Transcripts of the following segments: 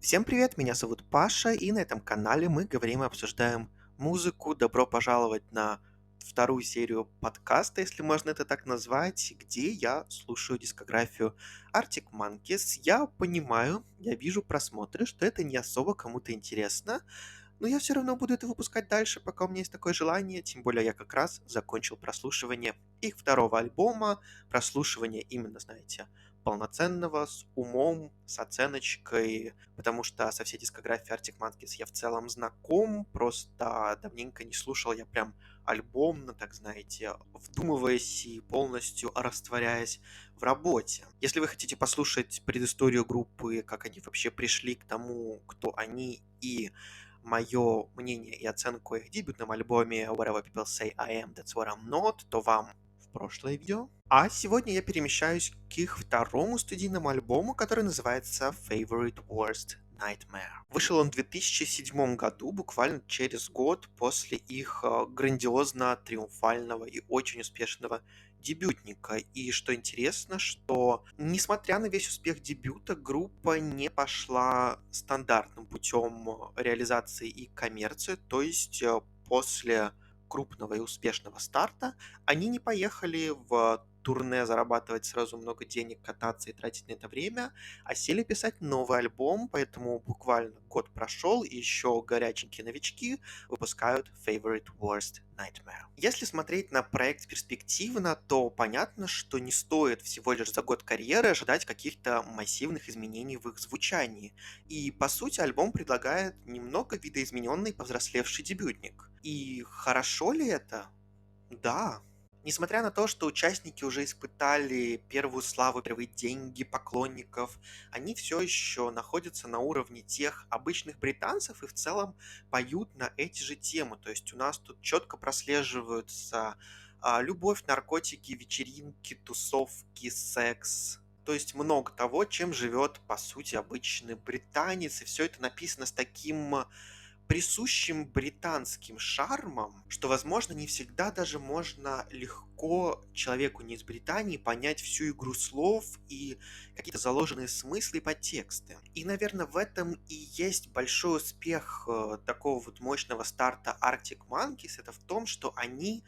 Всем привет, меня зовут Паша, и на этом канале мы говорим и обсуждаем музыку. Добро пожаловать на вторую серию подкаста, если можно это так назвать, где я слушаю дискографию Arctic Monkeys. Я понимаю, я вижу просмотры, что это не особо кому-то интересно, но я все равно буду это выпускать дальше, пока у меня есть такое желание, тем более я как раз закончил прослушивание их второго альбома, прослушивание именно, знаете, полноценного, с умом, с оценочкой, потому что со всей дискографией Arctic Monkeys я в целом знаком, просто давненько не слушал я прям альбомно, так знаете, вдумываясь и полностью растворяясь в работе. Если вы хотите послушать предысторию группы, как они вообще пришли к тому, кто они, и мое мнение и оценку их дебютном альбоме Whatever People Say I Am, That's What I'm Not, то вам в прошлое видео. А сегодня я перемещаюсь к их второму студийному альбому, который называется Favorite Worst Nightmare. Вышел он в 2007 году, буквально через год после их грандиозно-триумфального и очень успешного дебютника. И что интересно, что несмотря на весь успех дебюта, группа не пошла стандартным путем реализации и коммерции, то есть после крупного и успешного старта они не поехали в турне зарабатывать сразу много денег, кататься и тратить на это время, а сели писать новый альбом, поэтому буквально год прошел, и еще горяченькие новички выпускают Favorite Worst Nightmare. Если смотреть на проект перспективно, то понятно, что не стоит всего лишь за год карьеры ожидать каких-то массивных изменений в их звучании. И, по сути, альбом предлагает немного видоизмененный повзрослевший дебютник. И хорошо ли это? Да. Несмотря на то, что участники уже испытали первую славу, первые деньги поклонников, они все еще находятся на уровне тех обычных британцев и в целом поют на эти же темы. То есть у нас тут четко прослеживаются любовь, наркотики, вечеринки, тусовки, секс. То есть много того, чем живет, по сути, обычный британец. И все это написано с таким присущим британским шармом, что, возможно, не всегда даже можно легко человеку не из Британии понять всю игру слов и какие-то заложенные смыслы и подтексты. И, наверное, в этом и есть большой успех такого вот мощного старта Arctic Monkeys, это в том, что они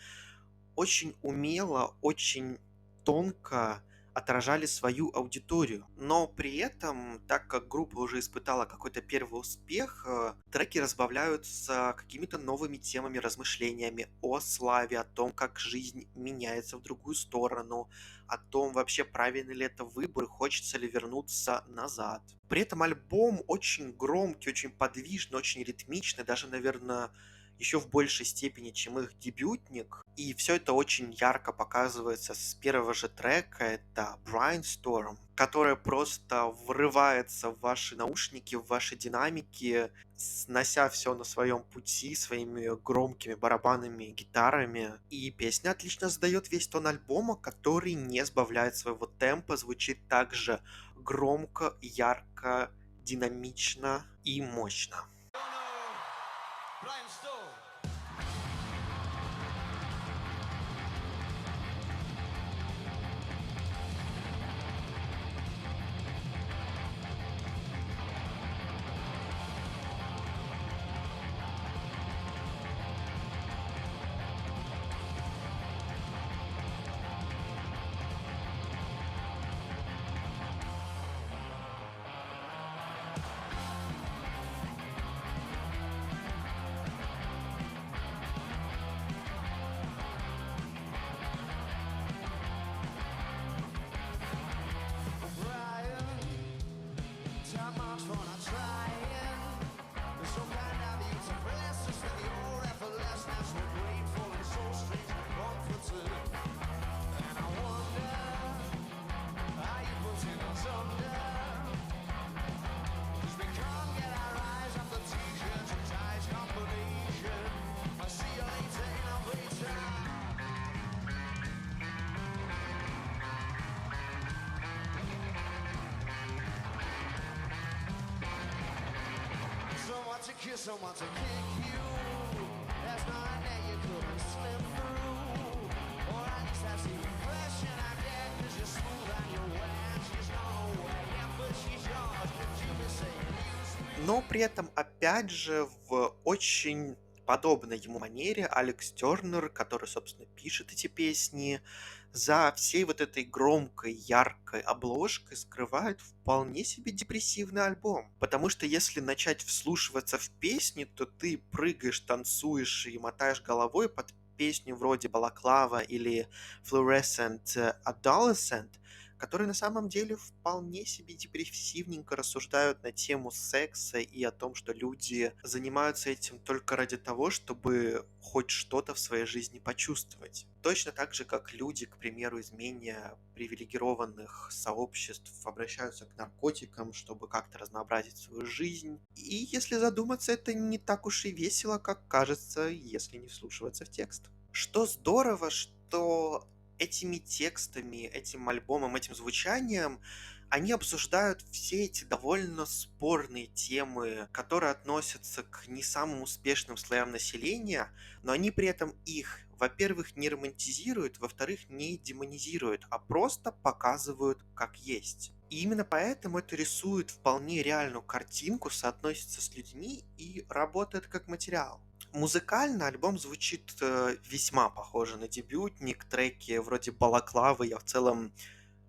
очень умело, очень тонко отражали свою аудиторию. Но при этом, так как группа уже испытала какой-то первый успех, треки разбавляются какими-то новыми темами, размышлениями о славе, о том, как жизнь меняется в другую сторону, о том, вообще правильный ли это выбор, и хочется ли вернуться назад. При этом альбом очень громкий, очень подвижный, очень ритмичный, даже, наверное, еще в большей степени, чем их дебютник. И все это очень ярко показывается с первого же трека, это Brainstorm, которая просто врывается в ваши наушники, в ваши динамики, снося все на своем пути своими громкими барабанами, гитарами. И песня отлично задает весь тон альбома, который не сбавляет своего темпа, звучит также громко, ярко, динамично и мощно. Someone to kick you. That's not that you couldn't slip through. Or at least that's the impression I get. Cause you're smooth and you're wet and she's not away. Yeah, but she's yours. Could you be saying, use me? Но при этом, опять же, в очень подобной ему манере Алекс Тернер, который, собственно, пишет эти песни, за всей вот этой громкой, яркой обложкой скрывает вполне себе депрессивный альбом. Потому что если начать вслушиваться в песни, то ты прыгаешь, танцуешь и мотаешь головой под песню вроде «Балаклава» или «Fluorescent Adolescent», которые на самом деле вполне себе депрессивненько рассуждают на тему секса и о том, что люди занимаются этим только ради того, чтобы хоть что-то в своей жизни почувствовать. Точно так же, как люди, к примеру, из менее привилегированных сообществ обращаются к наркотикам, чтобы как-то разнообразить свою жизнь. И если задуматься, это не так уж и весело, как кажется, если не вслушиваться в текст. Что здорово, что этими текстами, этим альбомом, этим звучанием они обсуждают все эти довольно спорные темы, которые относятся к не самым успешным слоям населения, но они при этом их, во-первых, не романтизируют, во-вторых, не демонизируют, а просто показывают как есть. И именно поэтому это рисует вполне реальную картинку, соотносится с людьми и работает как материал. Музыкально альбом звучит весьма похоже на дебютник. Треки вроде «Балаклавы» я в целом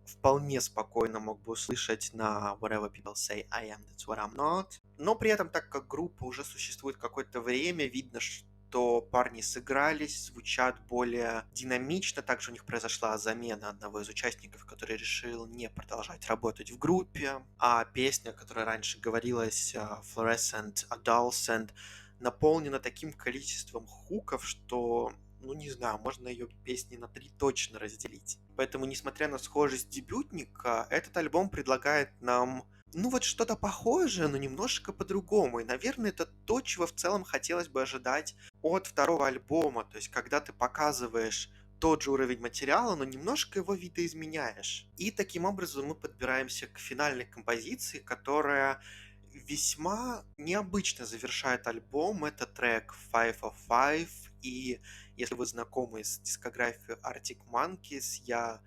вполне спокойно мог бы услышать на Whatever People Say I Am, That's What I'm Not. Но при этом, так как группа уже существует какое-то время, видно, что парни сыгрались, звучат более динамично. Также у них произошла замена одного из участников, который решил не продолжать работать в группе. А песня, которая раньше говорилась, Fluorescent Adolescent, наполнена таким количеством хуков, что ну, не знаю, можно ее песни на 3 точно разделить. Поэтому, несмотря на схожесть дебютника, этот альбом предлагает нам, ну, вот что-то похожее, но немножко по-другому. И, наверное, это то, чего в целом хотелось бы ожидать от второго альбома. То есть, когда ты показываешь тот же уровень материала, но немножко его видоизменяешь. И таким образом мы подбираемся к финальной композиции, которая весьма необычно завершает альбом. Это трек Five of Five. И если вы знакомы с дискографией Arctic Monkeys, я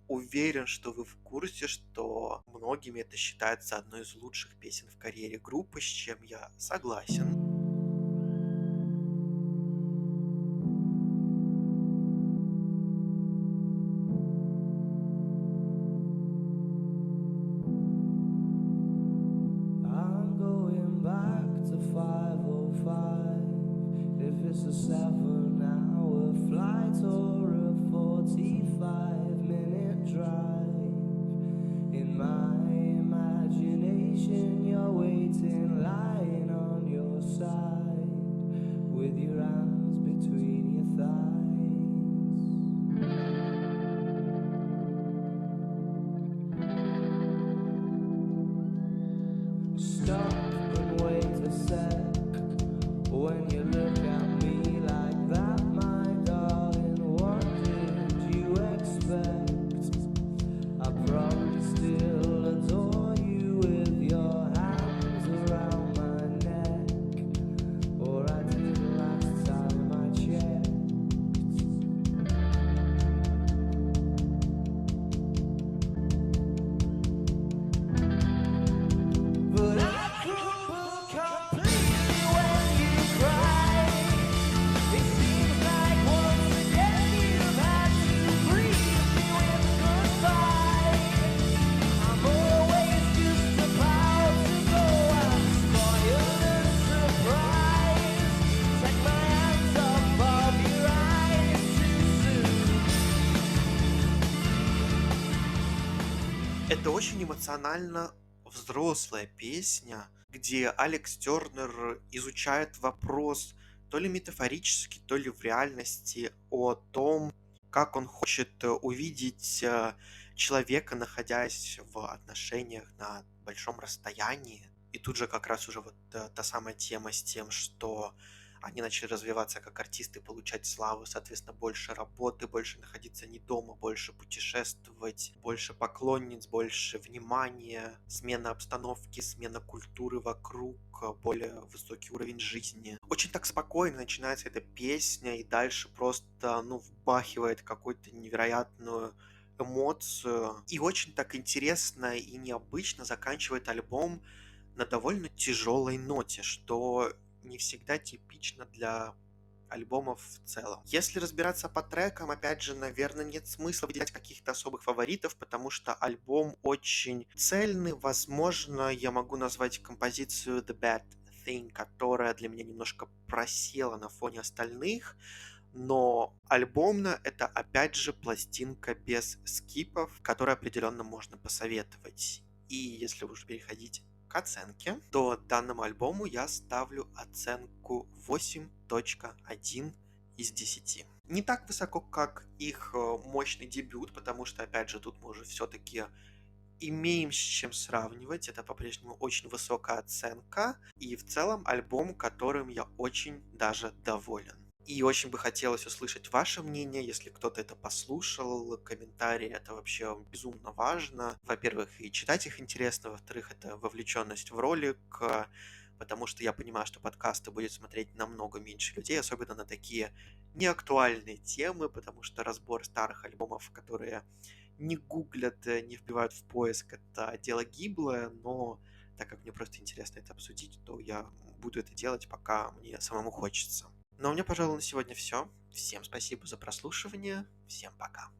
уверен, что вы в курсе, что многими это считается одной из лучших песен в карьере группы, с чем я согласен. I'm going back to 505. If it's a 7-hour flight or a 45-minute drive, in my imagination you're waiting, lying on your side, with your hands between your thighs. Stop and wait a sec. When you look at me like that, my darling, what did you expect? I probably still adore you with your hands around my neck, or I did last time I checked. But I crumble completely when you cry. It seems like once again you've had to greet me with goodbye. I'm always just about to go. I'm spoiled and surprised. Take my hands off of your eyes too soon. Это очень эмоционально взрослая песня, где Алекс Тернер изучает вопрос то ли метафорически, то ли в реальности о том, как он хочет увидеть человека, находясь в отношениях на большом расстоянии. И тут же как раз уже вот та самая тема с тем, что они начали развиваться как артисты, получать славу, соответственно, больше работы, больше находиться не дома, больше путешествовать, больше поклонниц, больше внимания, смена обстановки, смена культуры вокруг, более высокий уровень жизни. Очень так спокойно начинается эта песня, и дальше просто, ну, вбахивает какую-то невероятную эмоцию. И очень так интересно и необычно заканчивает альбом на довольно тяжелой ноте, что не всегда типично для альбомов в целом. Если разбираться по трекам, опять же, наверное, нет смысла выделять каких-то особых фаворитов, потому что альбом очень цельный. Возможно, я могу назвать композицию The Bad Thing, которая для меня немножко просела на фоне остальных, но альбомно это опять же пластинка без скипов, которую определенно можно посоветовать. И если уж переходить к оценке, то данному альбому я ставлю оценку 8.1 из 10. Не так высоко, как их мощный дебют, потому что, опять же, тут мы уже все-таки имеем с чем сравнивать. Это по-прежнему очень высокая оценка. И в целом альбом, которым я очень даже доволен. И очень бы хотелось услышать ваше мнение, если кто-то это послушал. Комментарии — это вообще безумно важно. Во-первых, и читать их интересно. Во-вторых, это вовлеченность в ролик. Потому что я понимаю, что подкасты будет смотреть намного меньше людей, особенно на такие неактуальные темы, потому что разбор старых альбомов, которые не гуглят, не вбивают в поиск, это дело гиблое, но так как мне просто интересно это обсудить, то я буду это делать, пока мне самому хочется. Но у меня, пожалуй, на сегодня все. Всем спасибо за прослушивание. Всем пока.